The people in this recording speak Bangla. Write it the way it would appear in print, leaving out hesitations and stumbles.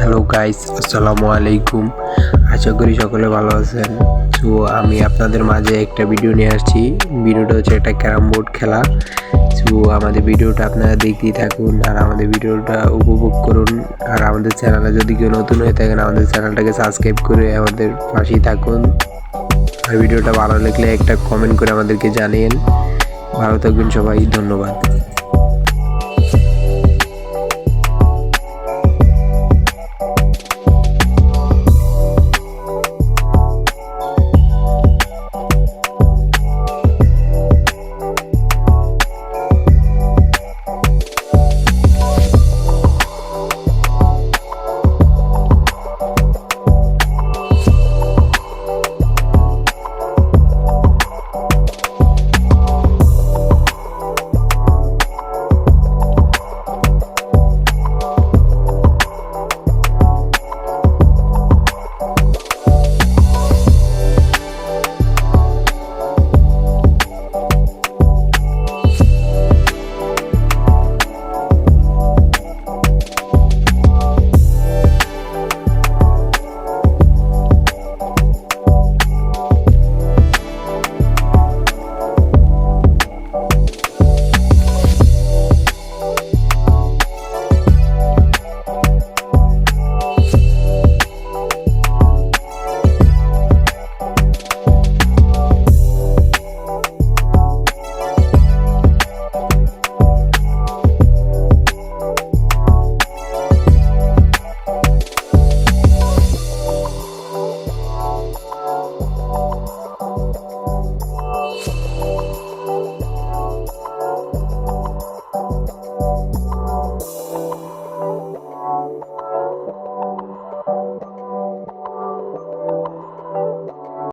হ্যালো গাইস, আসসালামু আলাইকুম। আশা করি সকলে ভালো আছেন। তো আমি আপনাদের মাঝে একটা ভিডিও নিয়ে আসছি। ভিডিওটা হচ্ছে একটা ক্যারাম বোর্ড খেলা। তো আমাদের ভিডিওটা আপনারা দেখতেই থাকুন আর আমাদের ভিডিওটা উপভোগ করুন। আর আমাদের চ্যানেলে যদি কেউ নতুন হয়ে থাকেন, আমাদের চ্যানেলটাকে সাবস্ক্রাইব করে আমাদের পাশেই থাকুন। আর ভিডিওটা ভালো লাগলে একটা কমেন্ট করে আমাদেরকে জানিয়েন। ভালো থাকবেন সবাই, ধন্যবাদ।